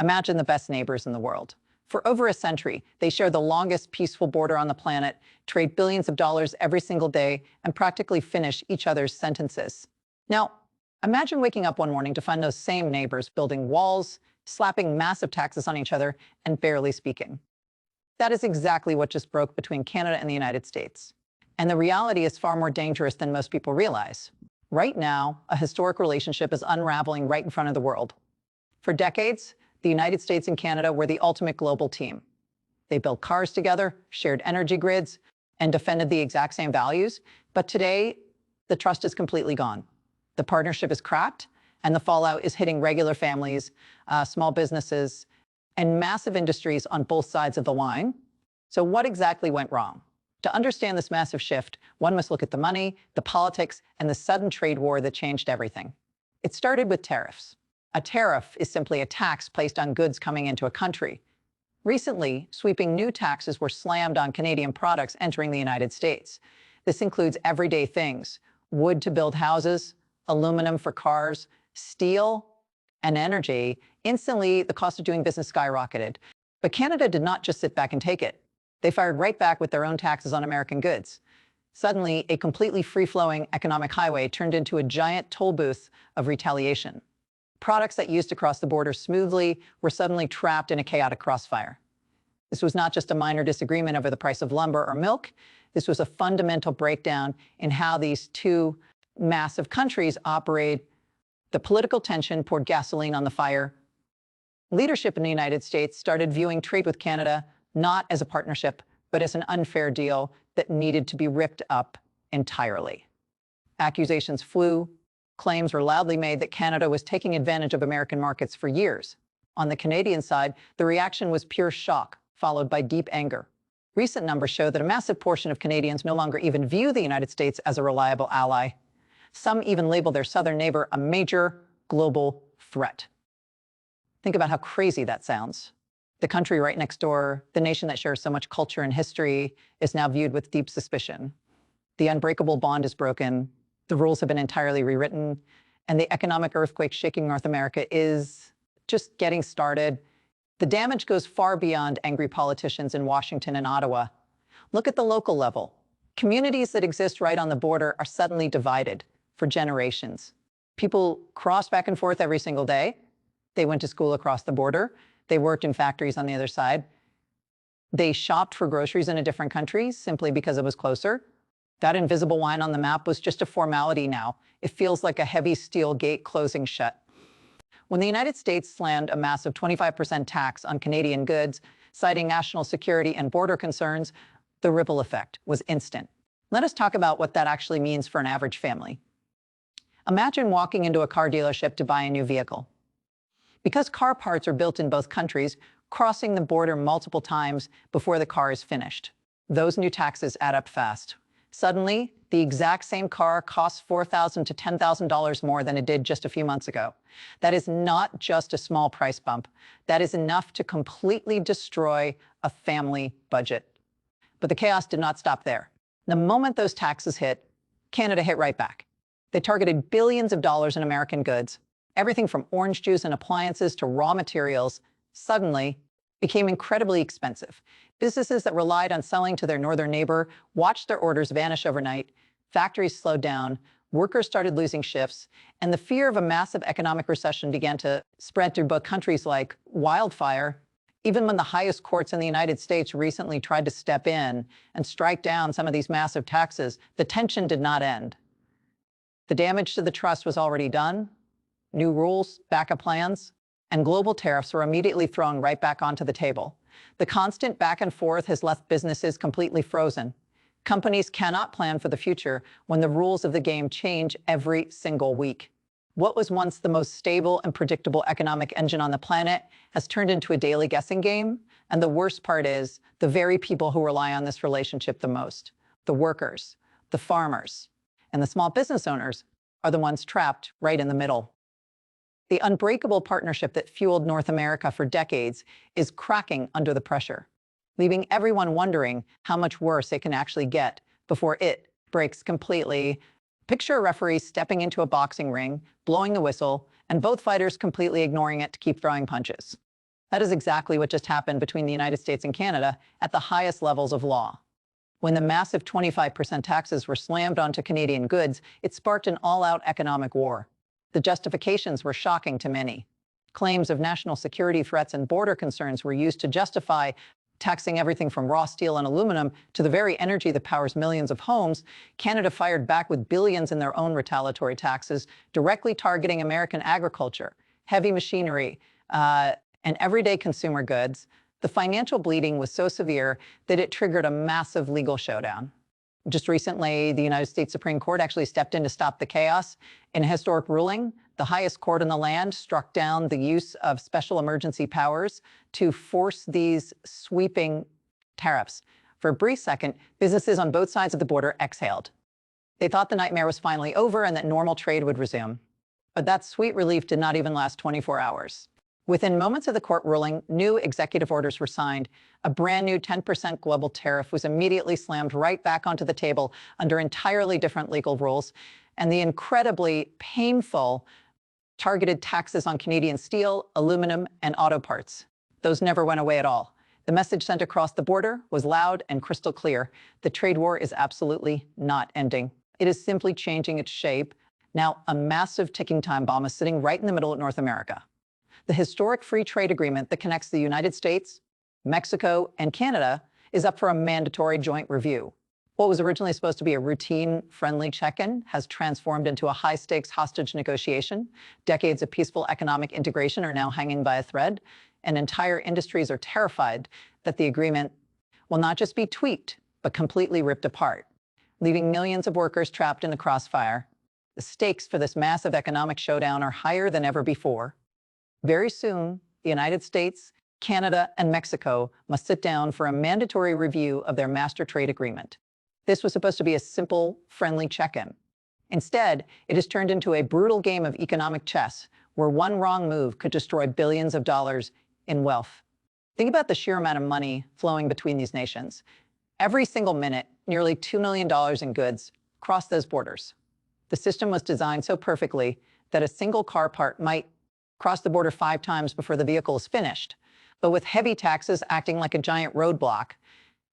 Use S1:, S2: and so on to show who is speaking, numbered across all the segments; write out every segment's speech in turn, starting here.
S1: Imagine the best neighbors in the world. For over a century, they share the longest peaceful border on the planet, trade billions of dollars every single day, and practically finish each other's sentences. Now, imagine waking up one morning to find those same neighbors building walls, slapping massive taxes on each other, and barely speaking. That is exactly what just broke between Canada and the United States. And the reality is far more dangerous than most people realize. Right now, a historic relationship is unraveling right in front of the world. For decades, the United States and Canada were the ultimate global team. They built cars together, shared energy grids, and defended the exact same values. But today, the trust is completely gone. The partnership is cracked, and the fallout is hitting regular families, small businesses, and massive industries on both sides of the line. So what exactly went wrong? To understand this massive shift, one must look at the money, the politics, and the sudden trade war that changed everything. It started with tariffs. A tariff is simply a tax placed on goods coming into a country. Recently, sweeping new taxes were slammed on Canadian products entering the United States. This includes everyday things: wood to build houses, aluminum for cars, steel, and energy. Instantly, the cost of doing business skyrocketed. But Canada did not just sit back and take it. They fired right back with their own taxes on American goods. Suddenly, a completely free-flowing economic highway turned into a giant toll booth of retaliation. Products that used to cross the border smoothly were suddenly trapped in a chaotic crossfire. This was not just a minor disagreement over the price of lumber or milk. This was a fundamental breakdown in how these two massive countries operate. The political tension poured gasoline on the fire. Leadership in the United States started viewing trade with Canada not as a partnership, but as an unfair deal that needed to be ripped up entirely. Accusations flew. Claims were loudly made that Canada was taking advantage of American markets for years. On the Canadian side, the reaction was pure shock, followed by deep anger. Recent numbers show that a massive portion of Canadians no longer even view the United States as a reliable ally. Some even label their southern neighbor a major global threat. Think about how crazy that sounds. The country right next door, the nation that shares so much culture and history, is now viewed with deep suspicion. The unbreakable bond is broken, the rules have been entirely rewritten, and the economic earthquake shaking North America is just getting started. The damage goes far beyond angry politicians in Washington and Ottawa. Look at the local level. Communities that exist right on the border are suddenly divided for generations. People cross back and forth every single day. They went to school across the border. They worked in factories on the other side. They shopped for groceries in a different country simply because it was closer. That invisible line on the map was just a formality now. It feels like a heavy steel gate closing shut. When the United States slammed a massive 25% tax on Canadian goods, citing national security and border concerns, the ripple effect was instant. Let us talk about what that actually means for an average family. Imagine walking into a car dealership to buy a new vehicle. Because car parts are built in both countries, crossing the border multiple times before the car is finished. Those new taxes add up fast. Suddenly, the exact same car costs $4,000 to $10,000 more than it did just a few months ago. That is not just a small price bump. That is enough to completely destroy a family budget. But the chaos did not stop there. The moment those taxes hit, Canada hit right back. They targeted billions of dollars in American goods. Everything from orange juice and appliances to raw materials suddenly became incredibly expensive. Businesses that relied on selling to their northern neighbor watched their orders vanish overnight. Factories slowed down, workers started losing shifts, and the fear of a massive economic recession began to spread through both countries like wildfire. Even when the highest courts in the United States recently tried to step in and strike down some of these massive taxes, the tension did not end. The damage to the trust was already done. New rules, backup plans, and global tariffs were immediately thrown right back onto the table. The constant back and forth has left businesses completely frozen. Companies cannot plan for the future when the rules of the game change every single week. What was once the most stable and predictable economic engine on the planet has turned into a daily guessing game. And the worst part is, the very people who rely on this relationship the most, the workers, the farmers, and the small business owners, are the ones trapped right in the middle. The unbreakable partnership that fueled North America for decades is cracking under the pressure, leaving everyone wondering how much worse it can actually get before it breaks completely. Picture a referee stepping into a boxing ring, blowing the whistle, and both fighters completely ignoring it to keep throwing punches. That is exactly what just happened between the United States and Canada at the highest levels of law. When the massive 25% taxes were slammed onto Canadian goods, it sparked an all-out economic war. The justifications were shocking to many. Claims of national security threats and border concerns were used to justify taxing everything from raw steel and aluminum to the very energy that powers millions of homes. Canada fired back with billions in their own retaliatory taxes, directly targeting American agriculture, heavy machinery, and everyday consumer goods. The financial bleeding was so severe that it triggered a massive legal showdown. Just recently, the United States Supreme Court actually stepped in to stop the chaos. In a historic ruling, the highest court in the land struck down the use of special emergency powers to force these sweeping tariffs. For a brief second, businesses on both sides of the border exhaled. They thought the nightmare was finally over and that normal trade would resume. But that sweet relief did not even last 24 hours. Within moments of the court ruling, new executive orders were signed. A brand new 10% global tariff was immediately slammed right back onto the table under entirely different legal rules. And the incredibly painful targeted taxes on Canadian steel, aluminum, and auto parts. Those never went away at all. The message sent across the border was loud and crystal clear. The trade war is absolutely not ending. It is simply changing its shape. Now, a massive ticking time bomb is sitting right in the middle of North America. The historic free trade agreement that connects the United States, Mexico, and Canada is up for a mandatory joint review. What was originally supposed to be a routine, friendly check-in has transformed into a high-stakes hostage negotiation. Decades of peaceful economic integration are now hanging by a thread, and entire industries are terrified that the agreement will not just be tweaked, but completely ripped apart, leaving millions of workers trapped in the crossfire. The stakes for this massive economic showdown are higher than ever before. Very soon, the United States, Canada, and Mexico must sit down for a mandatory review of their master trade agreement. This was supposed to be a simple, friendly check-in. Instead, it has turned into a brutal game of economic chess where one wrong move could destroy billions of dollars in wealth. Think about the sheer amount of money flowing between these nations. Every single minute, nearly $2 million in goods cross those borders. The system was designed so perfectly that a single car part might cross the border 5 times before the vehicle is finished. But with heavy taxes acting like a giant roadblock,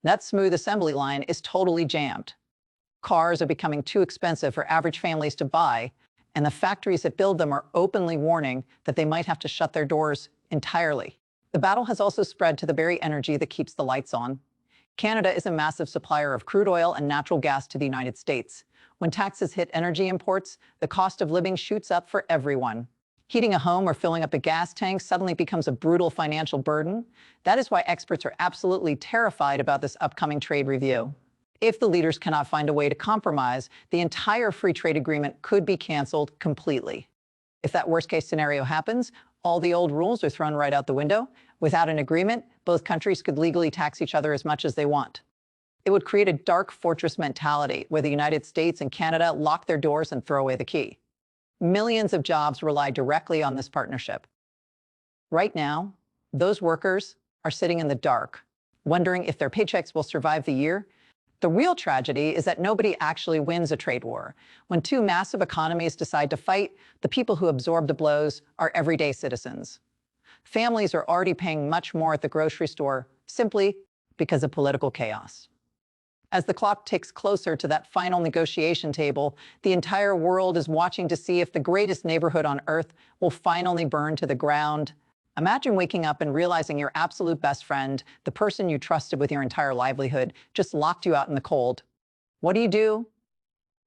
S1: that smooth assembly line is totally jammed. Cars are becoming too expensive for average families to buy, and the factories that build them are openly warning that they might have to shut their doors entirely. The battle has also spread to the very energy that keeps the lights on. Canada is a massive supplier of crude oil and natural gas to the United States. When taxes hit energy imports, the cost of living shoots up for everyone. Heating a home or filling up a gas tank suddenly becomes a brutal financial burden. That is why experts are absolutely terrified about this upcoming trade review. If the leaders cannot find a way to compromise, the entire free trade agreement could be canceled completely. If that worst-case scenario happens, all the old rules are thrown right out the window. Without an agreement, both countries could legally tax each other as much as they want. It would create a dark fortress mentality where the United States and Canada lock their doors and throw away the key. Millions of jobs rely directly on this partnership. Right now, those workers are sitting in the dark, wondering if their paychecks will survive the year. The real tragedy is that nobody actually wins a trade war. When two massive economies decide to fight, the people who absorb the blows are everyday citizens. Families are already paying much more at the grocery store simply because of political chaos. As the clock ticks closer to that final negotiation table, the entire world is watching to see if the greatest neighborhood on earth will finally burn to the ground. Imagine waking up and realizing your absolute best friend, the person you trusted with your entire livelihood, just locked you out in the cold. What do?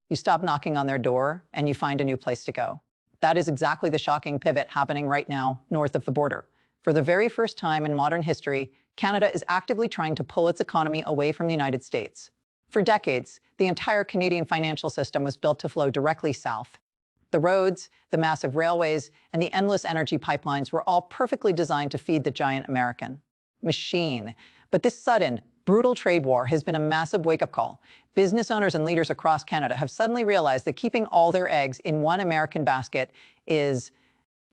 S1: You stop knocking on their door and you find a new place to go. That is exactly the shocking pivot happening right now north of the border. For the very first time in modern history, Canada is actively trying to pull its economy away from the United States. For decades, the entire Canadian financial system was built to flow directly south. The roads, the massive railways, and the endless energy pipelines were all perfectly designed to feed the giant American machine. But this sudden, brutal trade war has been a massive wake-up call. Business owners and leaders across Canada have suddenly realized that keeping all their eggs in one American basket is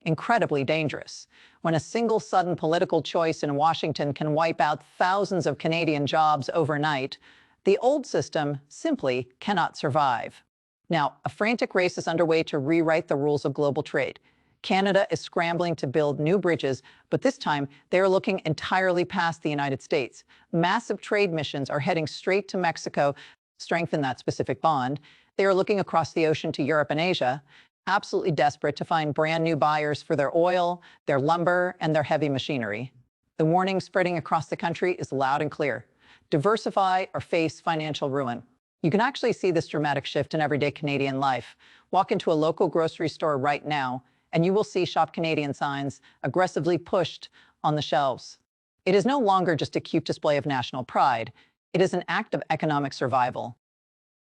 S1: incredibly dangerous. When a single sudden political choice in Washington can wipe out thousands of Canadian jobs overnight, the old system simply cannot survive. Now, a frantic race is underway to rewrite the rules of global trade. Canada is scrambling to build new bridges, but this time they are looking entirely past the United States. Massive trade missions are heading straight to Mexico to strengthen that specific bond. They are looking across the ocean to Europe and Asia, absolutely desperate to find brand new buyers for their oil, their lumber, and their heavy machinery. The warning spreading across the country is loud and clear. Diversify or face financial ruin. You can actually see this dramatic shift in everyday Canadian life. Walk into a local grocery store right now, and you will see Shop Canadian signs aggressively pushed on the shelves. It is no longer just a cute display of national pride. It is an act of economic survival.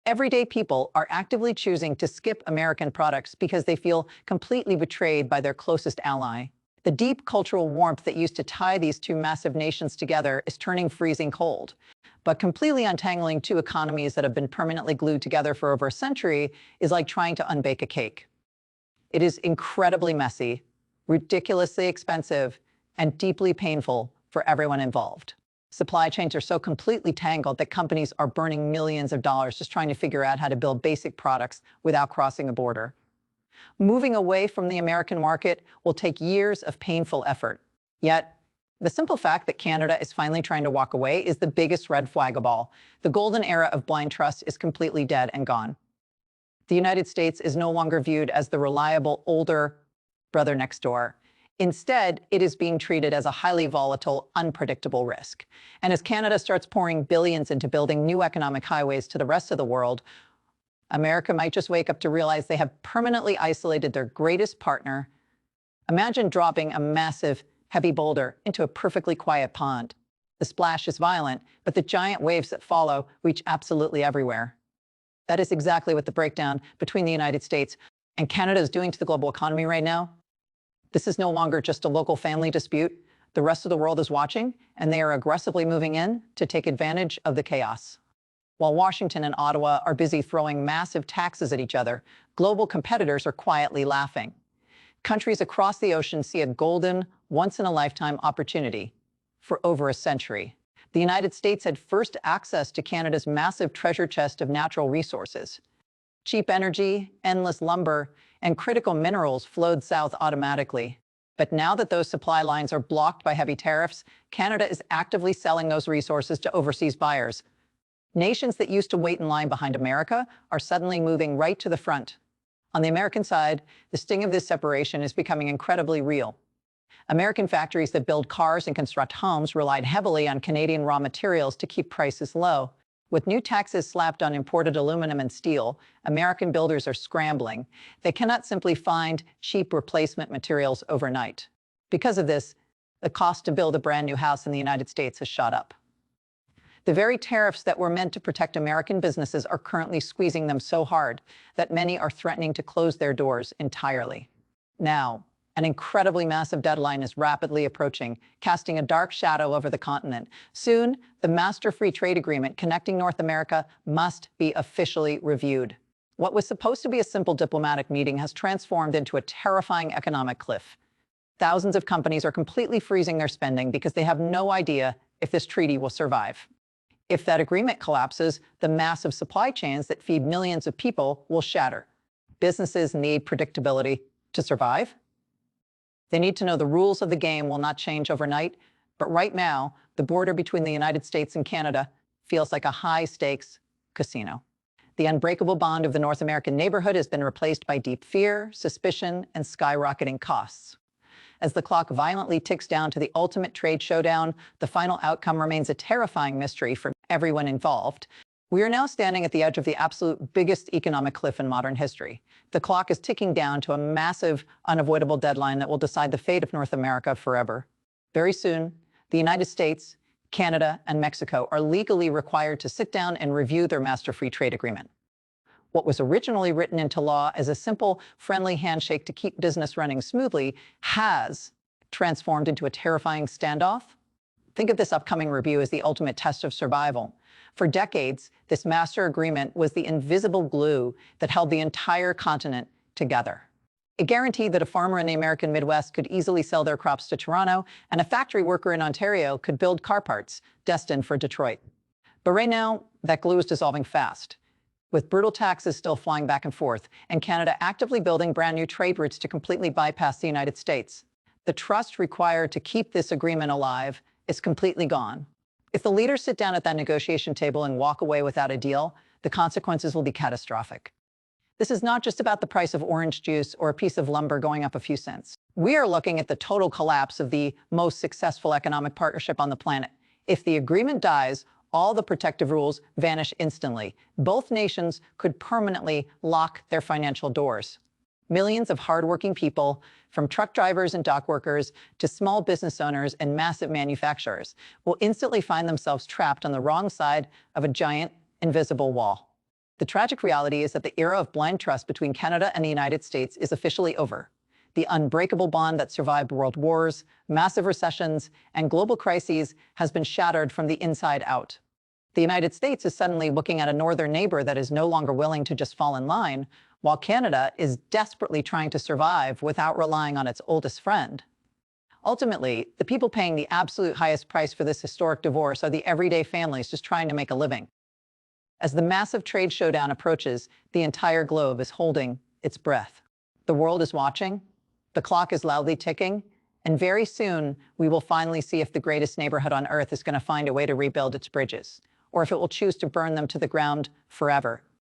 S1: Everyday people are actively choosing to skip American products because they feel completely betrayed by their closest ally. The deep cultural warmth that used to tie these two massive nations together is turning freezing cold. But completely untangling two economies that have been permanently glued together for over a century is like trying to unbake a cake. It is incredibly messy, ridiculously expensive, and deeply painful for everyone involved. Supply chains are so completely tangled that companies are burning millions of dollars just trying to figure out how to build basic products without crossing a border. Moving away from the American market will take years of painful effort. Yet, the simple fact that Canada is finally trying to walk away is the biggest red flag of all. The golden era of blind trust is completely dead and gone. The United States is no longer viewed as the reliable, older brother next door. Instead, it is being treated as a highly volatile, unpredictable risk. And as Canada starts pouring billions into building new economic highways to the rest of the world, America might just wake up to realize they have permanently isolated their greatest partner. Imagine dropping a massive, heavy boulder into a perfectly quiet pond. The splash is violent, but the giant waves that follow reach absolutely everywhere. That is exactly what the breakdown between the United States and Canada is doing to the global economy right now. This is no longer just a local family dispute. The rest of the world is watching, and they are aggressively moving in to take advantage of the chaos. While Washington and Ottawa are busy throwing massive taxes at each other, global competitors are quietly laughing. Countries across the ocean see a golden, once-in-a-lifetime opportunity for over a century. The United States had first access to Canada's massive treasure chest of natural resources. Cheap energy, endless lumber, and critical minerals flowed south automatically. But now that those supply lines are blocked by heavy tariffs, Canada is actively selling those resources to overseas buyers. Nations that used to wait in line behind America are suddenly moving right to the front. On the American side, the sting of this separation is becoming incredibly real. American factories that build cars and construct homes relied heavily on Canadian raw materials to keep prices low. With new taxes slapped on imported aluminum and steel, American builders are scrambling. They cannot simply find cheap replacement materials overnight. Because of this, the cost to build a brand new house in the United States has shot up. The very tariffs that were meant to protect American businesses are currently squeezing them so hard that many are threatening to close their doors entirely. Now, an incredibly massive deadline is rapidly approaching, casting a dark shadow over the continent. Soon, the Master Free Trade Agreement connecting North America must be officially reviewed. What was supposed to be a simple diplomatic meeting has transformed into a terrifying economic cliff. Thousands of companies are completely freezing their spending because they have no idea if this treaty will survive. If that agreement collapses, the massive supply chains that feed millions of people will shatter. Businesses need predictability to survive. They need to know the rules of the game will not change overnight, but right now, the border between the United States and Canada feels like a high-stakes casino. The unbreakable bond of the North American neighborhood has been replaced by deep fear, suspicion, and skyrocketing costs. As the clock violently ticks down to the ultimate trade showdown, the final outcome remains a terrifying mystery for everyone involved. We are now standing at the edge of the absolute biggest economic cliff in modern history. The clock is ticking down to a massive, unavoidable deadline that will decide the fate of North America forever. Very soon, the United States, Canada, and Mexico are legally required to sit down and review their Master Free Trade Agreement. What was originally written into law as a simple, friendly handshake to keep business running smoothly has transformed into a terrifying standoff. Think of this upcoming review as the ultimate test of survival. For decades, this master agreement was the invisible glue that held the entire continent together. It guaranteed that a farmer in the American Midwest could easily sell their crops to Toronto, and a factory worker in Ontario could build car parts destined for Detroit. But right now, that glue is dissolving fast. With brutal taxes still flying back and forth, and Canada actively building brand new trade routes to completely bypass the United States, the trust required to keep this agreement alive is completely gone. If the leaders sit down at that negotiation table and walk away without a deal, the consequences will be catastrophic. This is not just about the price of orange juice or a piece of lumber going up a few cents. We are looking at the total collapse of the most successful economic partnership on the planet. If the agreement dies, all the protective rules vanish instantly. Both nations could permanently lock their financial doors. Millions of hardworking people, from truck drivers and dock workers to small business owners and massive manufacturers, will instantly find themselves trapped on the wrong side of a giant, invisible wall. The tragic reality is that the era of blind trust between Canada and the United States is officially over. The unbreakable bond that survived world wars, massive recessions, and global crises has been shattered from the inside out. The United States is suddenly looking at a northern neighbor that is no longer willing to just fall in line, while Canada is desperately trying to survive without relying on its oldest friend. Ultimately, the people paying the absolute highest price for this historic divorce are the everyday families just trying to make a living. As the massive trade showdown approaches, the entire globe is holding its breath. The world is watching, the clock is loudly ticking, and very soon we will finally see if the greatest neighborhood on Earth is going to find a way to rebuild its bridges, or if it will choose to burn them to the ground forever.